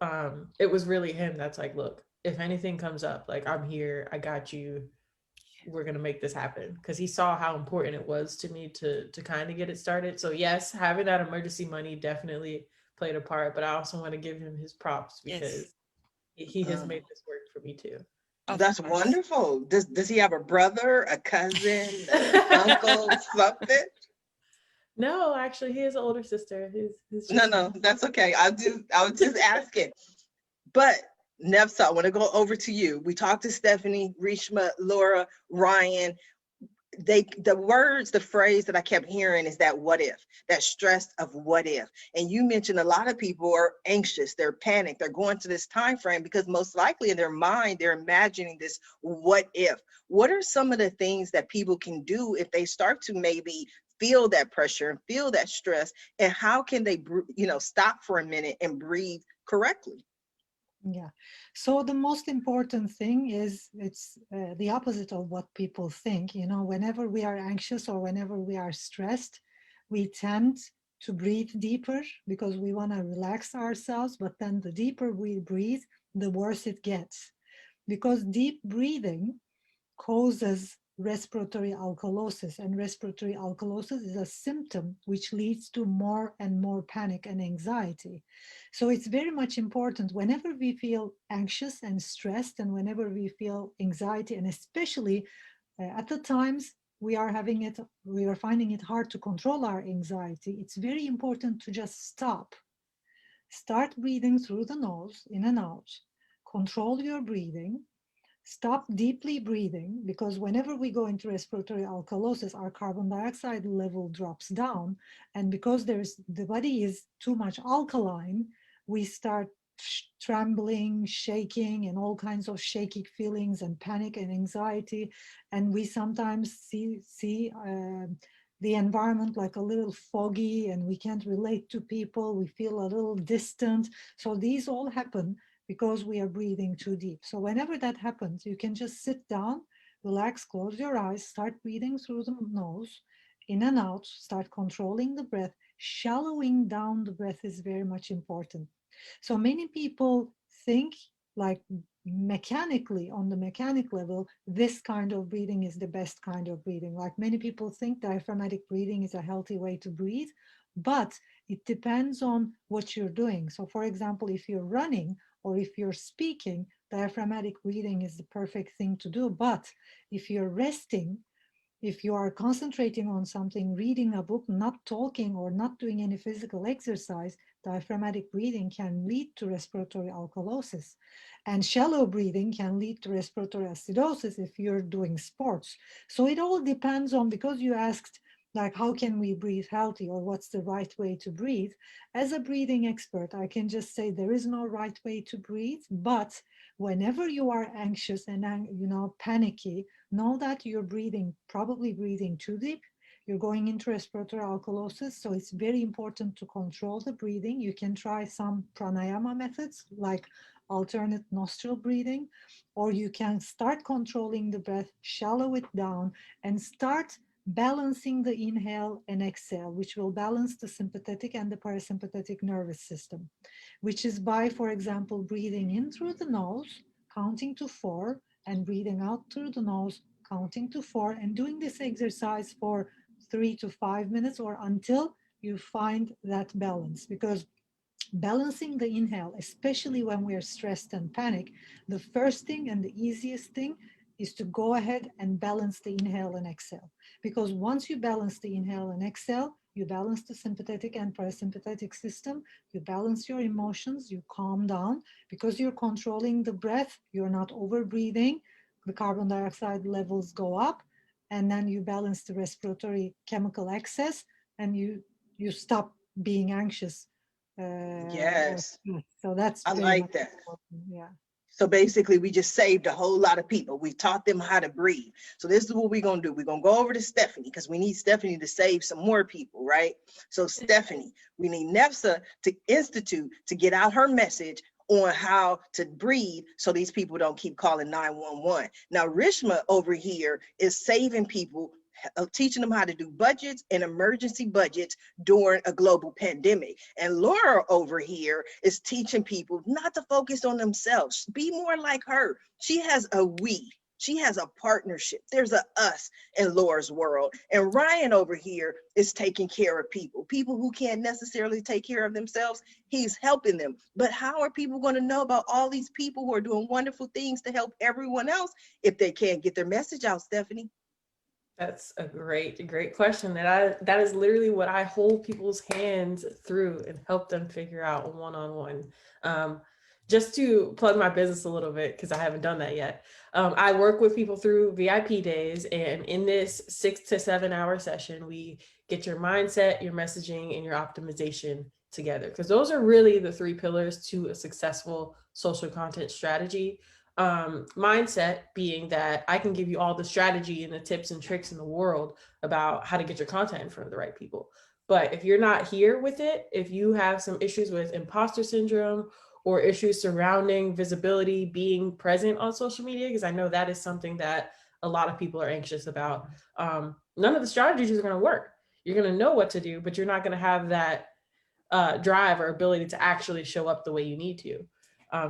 it was really him that's like, look, if anything comes up, like, I'm here, I got you, we're gonna make this happen. Because he saw how important it was to me to kind of get it started. So yes, having that emergency money definitely played a part, but I also want to give him his props because he has made this work for me too. That's wonderful. Does he have a brother, a cousin, uncle, something? No, actually, he has an older sister. No, that's okay. I was just asking. But Nefsa, I want to go over to you. We talked to Stephanie, Reshma, Laura, Ryan. The phrase that I kept hearing is that what if, that stress of what if. And you mentioned a lot of people are anxious, they're panicked, they're going to this time frame because most likely in their mind, they're imagining this what if. What are some of the things that people can do if they start to maybe feel that pressure and feel that stress, and how can they, stop for a minute and breathe correctly? Yeah. So the most important thing is it's the opposite of what people think. Whenever we are anxious or whenever we are stressed, we tend to breathe deeper because we want to relax ourselves. But then the deeper we breathe, the worse it gets. Because deep breathing causes respiratory alkalosis, and respiratory alkalosis is a symptom which leads to more and more panic and anxiety. So it's very much important whenever we feel anxious and stressed, and whenever we feel anxiety, and especially at the times we are finding it hard to control our anxiety, it's very important to just start breathing through the nose, in and out, control your breathing. Stop deeply breathing, because whenever we go into respiratory alkalosis, our carbon dioxide level drops down. And because the body is too much alkaline, we start trembling, shaking, and all kinds of shaky feelings and panic and anxiety. And we sometimes see the environment like a little foggy, and we can't relate to people. We feel a little distant. So these all happen because we are breathing too deep. So whenever that happens, you can just sit down, relax, close your eyes, start breathing through the nose, in and out, start controlling the breath. Shallowing down the breath is very much important. So many people think like mechanically, on the mechanic level, this kind of breathing is the best kind of breathing. Like many people think diaphragmatic breathing is a healthy way to breathe, but it depends on what you're doing. So for example, if you're running, or if you're speaking, diaphragmatic breathing is the perfect thing to do. But if you're resting, if you are concentrating on something, reading a book, not talking, or not doing any physical exercise, diaphragmatic breathing can lead to respiratory alkalosis. And shallow breathing can lead to respiratory acidosis if you're doing sports. So it all depends on, because you asked, like, how can we breathe healthy, or what's the right way to breathe? As a breathing expert, I can just say there is no right way to breathe, but whenever you are anxious and panicky, know that you're probably breathing too deep. You're going into respiratory alkalosis, so it's very important to control the breathing. You can try some pranayama methods like alternate nostril breathing, or you can start controlling the breath, shallow it down, and start balancing the inhale and exhale, which will balance the sympathetic and the parasympathetic nervous system, which is by, for example, breathing in through the nose, counting to 4, and breathing out through the nose, counting to 4, and doing this exercise for 3 to 5 minutes or until you find that balance. Because balancing the inhale, especially when we're stressed and panic, the first thing and the easiest thing is to go ahead and balance the inhale and exhale. Because once you balance the inhale and exhale, you balance the sympathetic and parasympathetic system, you balance your emotions, you calm down. Because you're controlling the breath, you're not over breathing, the carbon dioxide levels go up, and then you balance the respiratory chemical excess, and you stop being anxious. Yes, So that's I very like much that. important. Yeah. So basically, we just saved a whole lot of people. We taught them how to breathe. So this is what we're going to do. We're going to go over to Stephanie because we need Stephanie to save some more people, right? So Stephanie, we need Nifsa to Institute to get out her message on how to breathe so these people don't keep calling 911. Now, Reshma over here is saving people, teaching them how to do budgets and emergency budgets during a global pandemic. And Laura over here is teaching people not to focus on themselves. Be more like her. She has a we. She has a partnership. There's a us in Laura's world. And Ryan over here is taking care of people who can't necessarily take care of themselves. He's helping them. But how are people going to know about all these people who are doing wonderful things to help everyone else if they can't get their message out, Stephanie? That's a great question. That is literally what I hold people's hands through and help them figure out one-on-one. Just to plug my business a little bit, because I haven't done that yet. I work with people through VIP days, and in this 6 to 7 hour session, we get your mindset, your messaging, and your optimization together. Because those are really the 3 pillars to a successful social content strategy. Mindset being that I can give you all the strategy and the tips and tricks in the world about how to get your content in front of the right people. But if you're not here with it, if you have some issues with imposter syndrome or issues surrounding visibility, being present on social media, because I know that is something that a lot of people are anxious about, none of the strategies are going to work. You're going to know what to do, but you're not going to have that drive or ability to actually show up the way you need to.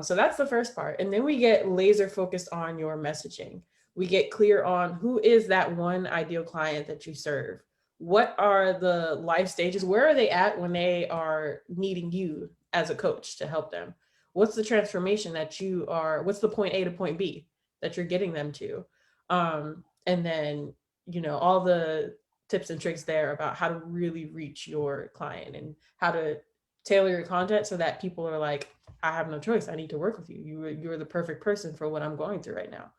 So that's the first part. And then we get laser focused on your messaging. We get clear on who is that one ideal client that you serve. What are the life stages? Where are they at when they are needing you as a coach to help them? What's the transformation that you are, what's the point A to point B that you're getting them to? And then, all the tips and tricks there about how to really reach your client and how to tailor your content so that people are like, I have no choice. I need to work with you. You're the perfect person for what I'm going through right now.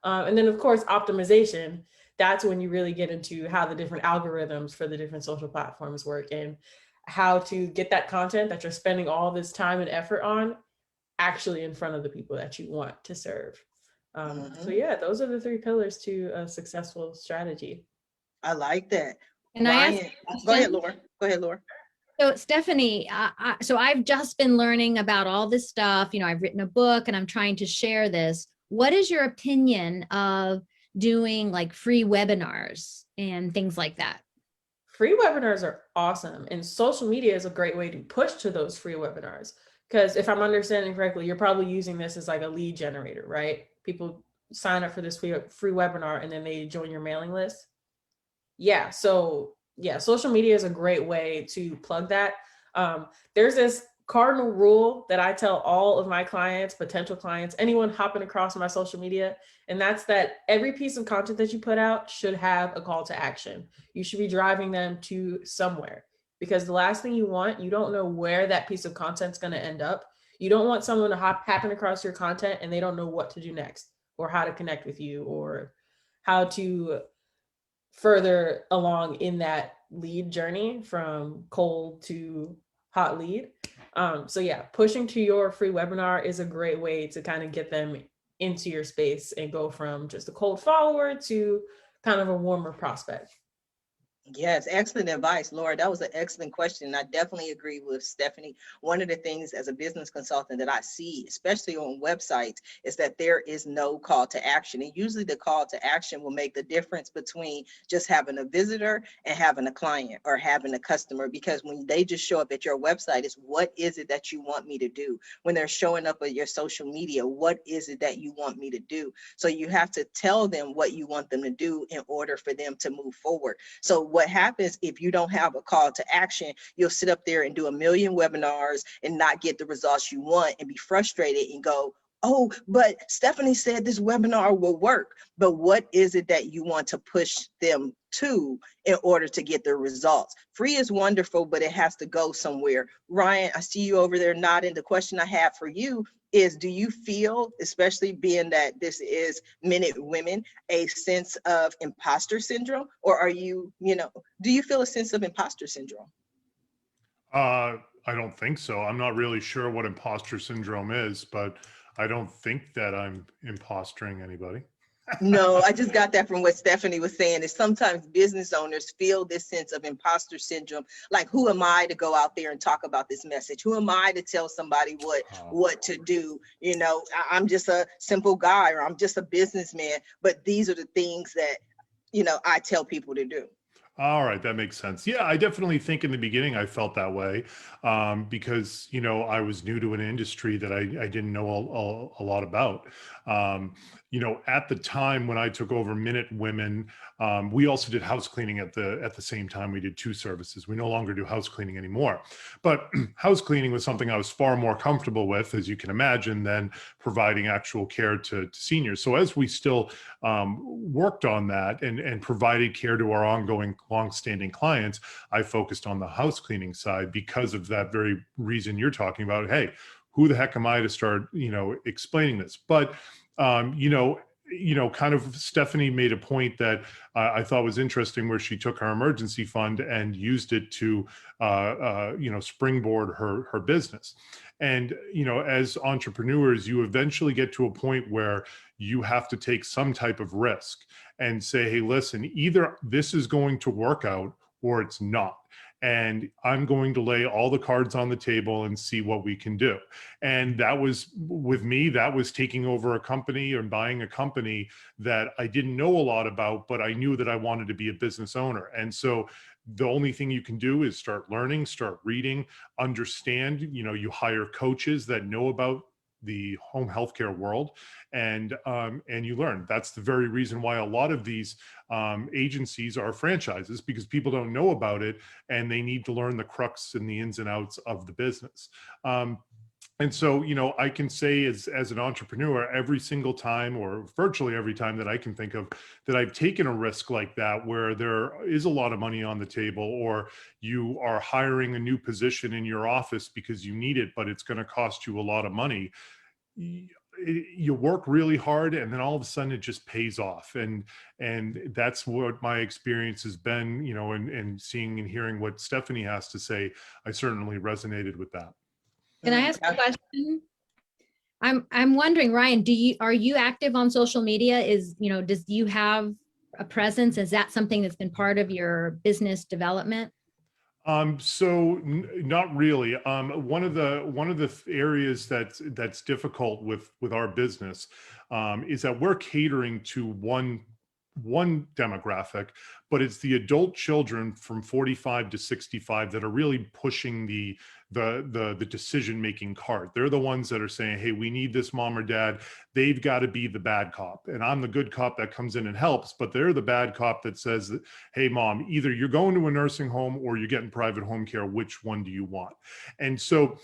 And then of course, optimization, that's when you really get into how the different algorithms for the different social platforms work and how to get that content that you're spending all this time and effort on actually in front of the people that you want to serve. So yeah, those are the 3 pillars to a successful strategy. I like that. And Ryan, go ahead, Laura. Go ahead, Laura. So Stephanie, so I've just been learning about all this stuff. I've written a book and I'm trying to share this. What is your opinion of doing like free webinars and things like that? Free webinars are awesome, and social media is a great way to push to those free webinars. Because if I'm understanding correctly, you're probably using this as like a lead generator, right? People sign up for this free webinar and then they join your mailing list. Yeah, so yeah, social media is a great way to plug that. There's this cardinal rule that I tell all of my clients, potential clients, anyone hopping across my social media, and that's that every piece of content that you put out should have a call to action. You should be driving them to somewhere, because the last thing you want, you don't know where that piece of content is going to end up. You don't want someone to happen across your content and they don't know what to do next or how to connect with you or how to further along in that lead journey from cold to hot lead. So yeah, pushing to your free webinar is a great way to kind of get them into your space and go from just a cold follower to kind of a warmer prospect. Yes, excellent advice, Laura. That was an excellent question. I definitely agree with Stephanie. One of the things as a business consultant that I see, especially on websites, is that there is no call to action. And usually the call to action will make the difference between just having a visitor and having a client or having a customer, because when they just show up at your website, it's what is it that you want me to do? When they're showing up at your social media, what is it that you want me to do? So you have to tell them what you want them to do in order for them to move forward. So what happens if you don't have a call to action, you'll sit up there and do a million webinars and not get the results you want and be frustrated and go, oh, but Stephanie said this webinar will work. But what is it that you want to push them to in order to get the results? Free is wonderful, but it has to go somewhere. Ryan, I see you over there nodding. The question I have for you is, do you feel, especially being that this is men and women, a sense of imposter syndrome? Or are you, do you feel a sense of imposter syndrome? I don't think so. I'm not really sure what imposter syndrome is, but I don't think that I'm impostering anybody. No, I just got that from what Stephanie was saying, is sometimes business owners feel this sense of imposter syndrome. Like, who am I to go out there and talk about this message? Who am I to tell somebody what to do? I'm just a simple guy, or I'm just a businessman, but these are the things that, I tell people to do. All right, that makes sense. Yeah, I definitely think in the beginning I felt that way because, I was new to an industry that I didn't know a lot about. At the time when I took over Minute Women, we also did house cleaning at the same time. We did two services. We no longer do house cleaning anymore. But house cleaning was something I was far more comfortable with, as you can imagine, than providing actual care to seniors. So as we still worked on that and provided care to our ongoing long-standing clients, I focused on the house cleaning side because of that very reason you're talking about. Hey, who the heck am I to start, explaining this? But, kind of Stephanie made a point that I thought was interesting, where she took her emergency fund and used it to, springboard her business. And, as entrepreneurs, you eventually get to a point where you have to take some type of risk and say, hey, listen, either this is going to work out or it's not. And I'm going to lay all the cards on the table and see what we can do. And that was, with me, that was taking over a company and buying a company that I didn't know a lot about, but I knew that I wanted to be a business owner. And so the only thing you can do is start learning, start reading, understand, you hire coaches that know about the home healthcare world, and you learn. That's the very reason why a lot of these agencies are franchises, because people don't know about it and they need to learn the crux and the ins and outs of the business. And so, I can say as an entrepreneur, every single time, or virtually every time that I can think of, that I've taken a risk like that, where there is a lot of money on the table, or you are hiring a new position in your office because you need it, but it's going to cost you a lot of money. You work really hard, and then all of a sudden it just pays off. And that's what my experience has been, and seeing and hearing what Stephanie has to say, I certainly resonated with that. Can I ask a question? I'm wondering, Ryan, are you active on social media? Do you have a presence? Is that something that's been part of your business development? So not really. One of the areas that's difficult with our business is that we're catering to one demographic, but it's the adult children from 45 to 65 that are really pushing the decision-making cart. They're the ones that are saying, hey, we need this, mom or dad. They've got to be the bad cop. And I'm the good cop that comes in and helps, but they're the bad cop that says that, hey, mom, either you're going to a nursing home or you're getting private home care. Which one do you want? And so,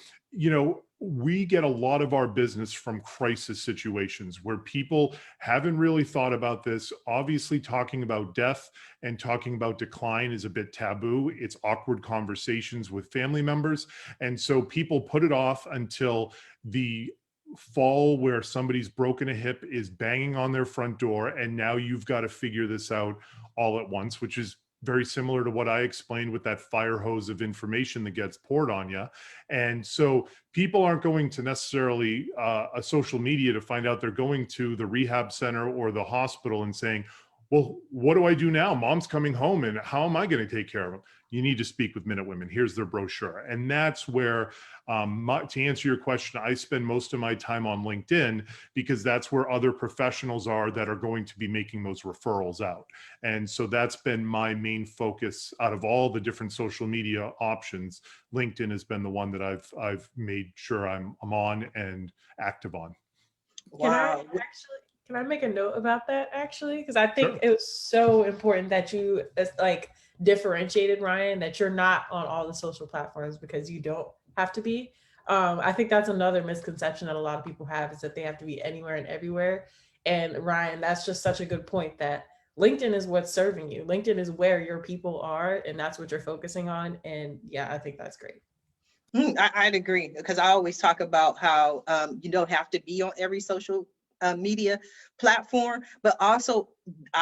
we get a lot of our business from crisis situations where people haven't really thought about this. Obviously, talking about death and talking about decline is a bit taboo. It's awkward conversations with family members. And so people put it off until the fall, where somebody's broken a hip, is banging on their front door. And now you've got to figure this out all at once, which is very similar to what I explained with that fire hose of information that gets poured on you. And so people aren't going to necessarily a social media to find out. They're going to the rehab center or the hospital and saying, well, what do I do now? Mom's coming home, and how am I going to take care of him? You need to speak with Minute Women. Here's their brochure. And that's where, to answer your question, I spend most of my time on LinkedIn, because that's where other professionals are that are going to be making those referrals out. And so that's been my main focus out of all the different social media options. LinkedIn has been the one that I've made sure I'm on and active on. Wow. Can I make a note about that, actually? Because I think Sure. it was so important that you differentiated, Ryan, that you're not on all the social platforms because you don't have to be. I think that's another misconception that a lot of people have, is that they have to be anywhere and everywhere. And Ryan, that's just such a good point, that LinkedIn is what's serving you. LinkedIn is where your people are, and that's what you're focusing on. And yeah, I think that's great. I'd agree, because I always talk about how you don't have to be on every social media platform, but I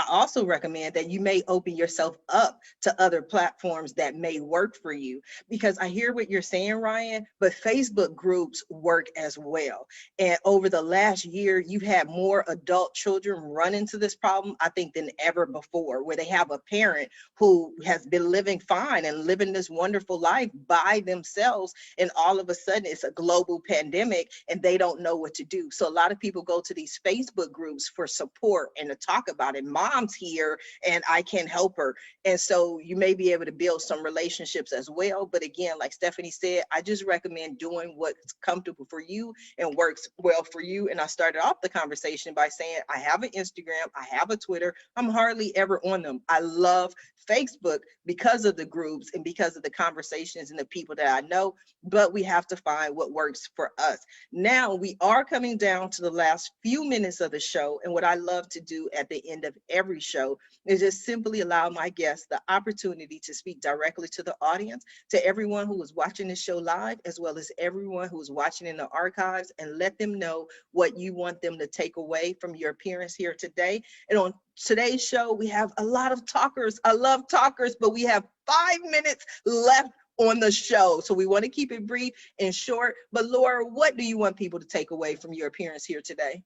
also recommend that you may open yourself up to other platforms that may work for you, because I hear what you're saying, Ryan, but Facebook groups work as well. And over the last year, you've had more adult children run into this problem, I think, than ever before, where they have a parent who has been living fine and living this wonderful life by themselves, and all of a sudden it's a global pandemic and they don't know what to do. So a lot of people go to these Facebook groups for support and to talk about it. Mom's here and I can help her. And so you may be able to build some relationships as well. But again, like Stephanie said, I just recommend doing what's comfortable for you and works well for you. And I started off the conversation by saying, I have an Instagram, I have a Twitter, I'm hardly ever on them. I love Facebook because of the groups and because of the conversations and the people that I know, but we have to find what works for us. Now we are coming down to the last few minutes of the show, and what I love to do at the end of every show is just simply allow my guests the opportunity to speak directly to the audience, to everyone who is watching this show live, as well as everyone who is watching in the archives, and let them know what you want them to take away from your appearance here today. And on today's show, we have a lot of talkers. I love talkers, but we have 5 minutes left on the show. So we want to keep it brief and short. But Laura, what do you want people to take away from your appearance here today?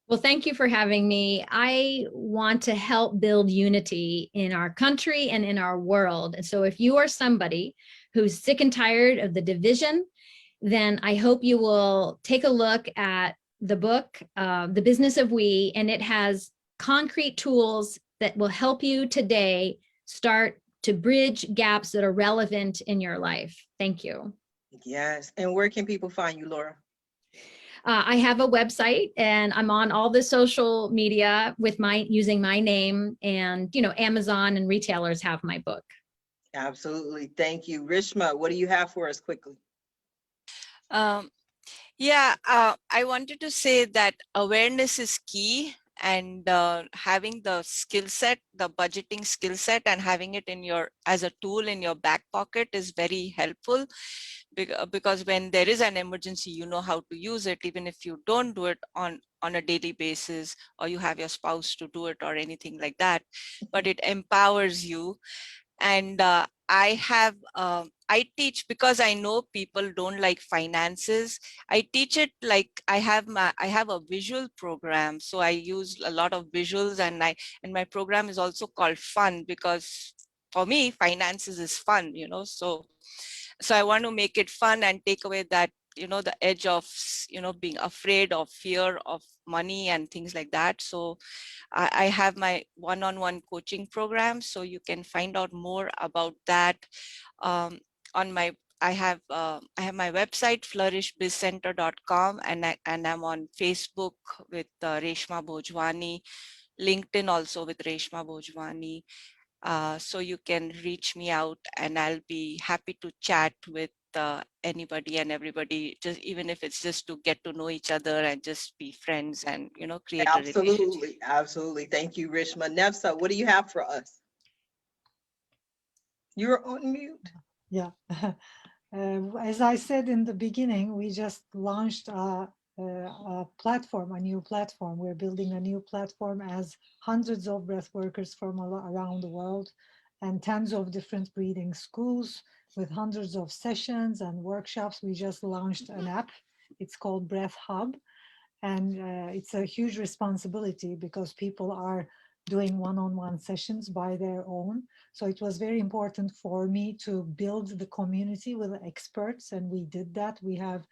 Well, thank you for having me. I want to help build unity in our country and in our world. And so if you are somebody who's sick and tired of the division, then I hope you will take a look at the book, The Business of We, and it has concrete tools that will help you today start to bridge gaps that are relevant in your life. Thank you. Yes. And where can people find you, Laura? I have a website and I'm on all the social media with using my name, and Amazon and retailers have my book. Absolutely. Thank you. Reshma, what do you have for us quickly? I wanted to say that awareness is key, and having the skill set, the budgeting skill set, and having it as a tool in your back pocket is very helpful, because when there is an emergency, you know how to use it, even if you don't do it on a daily basis, or you have your spouse to do it or anything like that, but it empowers you. And I teach, because I know people don't like finances. I teach it like I have a visual program, so I use a lot of visuals, and my program is also called Fun, because for me finances is fun, so I want to make it fun and take away that, the edge of, being afraid of fear of money and things like that. So I have my one-on-one coaching program, so you can find out more about that on my. I have my website, flourishbizcenter.com, and I'm on Facebook with Reshma Bhojwani, LinkedIn also with Reshma Bhojwani. So you can reach me out, and I'll be happy to chat with anybody and everybody, just even if it's just to get to know each other and just be friends and create a relationship. Absolutely. Absolutely. Thank you, Reshma. Nefsa, what do you have for us? You're on mute. Yeah. As I said in the beginning, we just launched a platform, a new platform. We're building a new platform as hundreds of breath workers from around the world, and tens of different breathing schools with hundreds of sessions and workshops. We just launched an app. It's called Breath Hub. And it's a huge responsibility because people are doing one-on-one sessions by their own. So it was very important for me to build the community with experts, and we did that. We have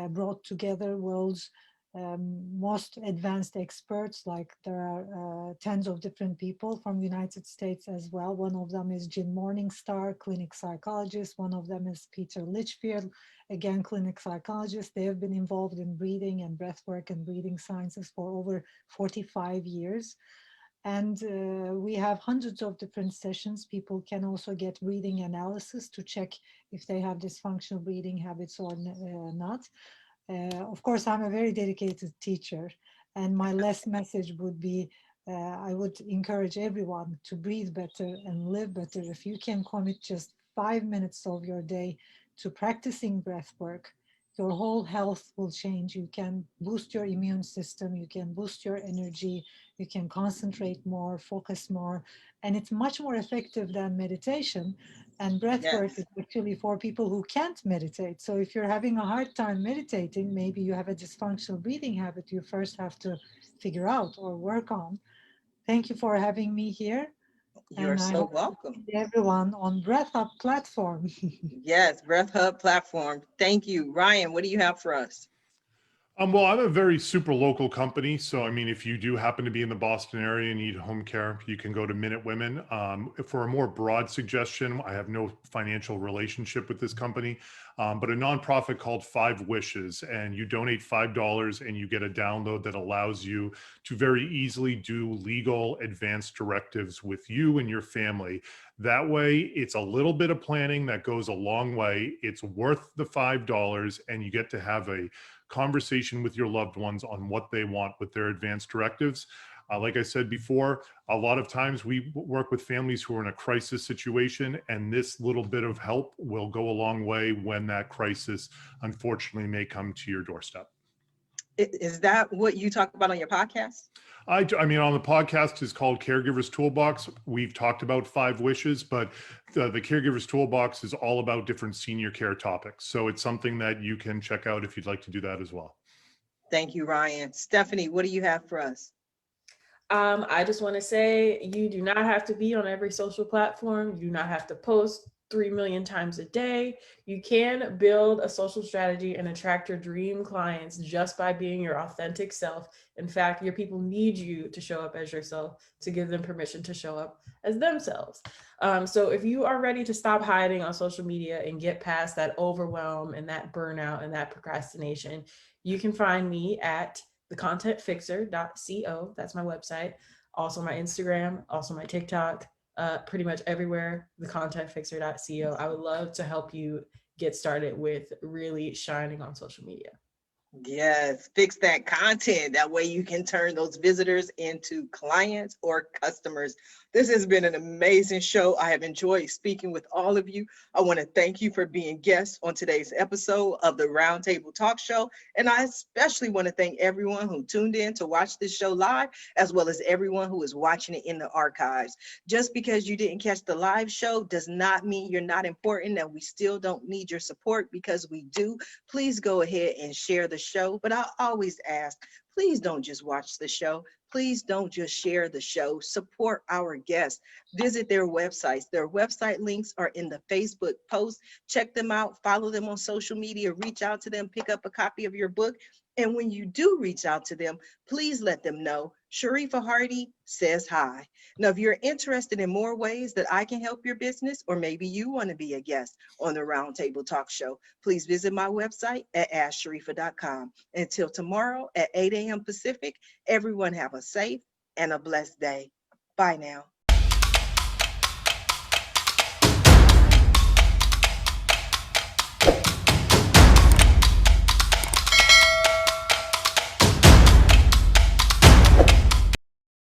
brought together world's most advanced experts. Like there are tens of different people from the United States as well. One of them is Jim Morningstar, clinic psychologist. One of them is Peter Litchfield, again, clinic psychologist. They have been involved in breathing and breathwork and breathing sciences for over 45 years. And we have hundreds of different sessions. People can also get breathing analysis to check if they have dysfunctional breathing habits or not. Of course, I'm a very dedicated teacher, and my last message would be, I would encourage everyone to breathe better and live better. If you can commit just 5 minutes of your day to practicing breath work, your whole health will change. You can boost your immune system, you can boost your energy, you can concentrate more, focus more, and it's much more effective than meditation. And breath work Yes. is actually for people who can't meditate. So if you're having a hard time meditating, maybe you have a dysfunctional breathing habit you first have to figure out or work on. Thank you for having me here. You're And I so hope to welcome. see everyone on Breath Up platform. Yes, Breath Hub platform. Thank you. Ryan, what do you have for us? Well, I'm a very super local company. So, I mean, if you do happen to be in the Boston area and need home care, you can go to Minute Women. For a more broad suggestion, I have no financial relationship with this company, but a nonprofit called Five Wishes, and you donate $5 and you get a download that allows you to very easily do legal advance directives with you and your family. That way, it's a little bit of planning that goes a long way. It's worth the $5, and you get to have a conversation with your loved ones on what they want with their advanced directives. Like I said before, a lot of times we work with families who are in a crisis situation, and this little bit of help will go a long way when that crisis, unfortunately, may come to your doorstep. Is that what you talk about on your podcast? I mean, on the podcast is called Caregivers Toolbox. We've talked about Five Wishes, but the Caregivers Toolbox is all about different senior care topics. So it's something that you can check out if you'd like to do that as well. Thank you, Ryan. Stephanie, what do you have for us? I just want to say you do not have to be on every social platform. You do not have to post 3 million times a day. You can build a social strategy and attract your dream clients just by being your authentic self. In fact, your people need you to show up as yourself to give them permission to show up as themselves. So if you are ready to stop hiding on social media and get past that overwhelm and that burnout and that procrastination, you can find me at thecontentfixer.co. That's my website. Also my Instagram, also my TikTok, pretty much everywhere, thecontentfixer.co. I would love to help you get started with really shining on social media. Yes, fix that content. That way you can turn those visitors into clients or customers. This has been an amazing show. I have enjoyed speaking with all of you. I want to thank you for being guests on today's episode of the Roundtable Talk Show. And I especially want to thank everyone who tuned in to watch this show live, as well as everyone who is watching it in the archives. Just because you didn't catch the live show does not mean you're not important, and we still don't need your support, because we do. Please go ahead and share the show. But I always ask, please don't just watch the show. Please don't just share the show. Support our guests. Visit their websites. Their website links are in the Facebook post. Check them out. Follow them on social media. Reach out to them. Pick up a copy of your book. And when you do reach out to them, please let them know Sharifa Hardy says hi. Now, if you're interested in more ways that I can help your business, or maybe you want to be a guest on the Roundtable Talk Show, please visit my website at asksharifa.com. Until tomorrow at 8 a.m. Pacific, everyone have a safe and a blessed day. Bye now.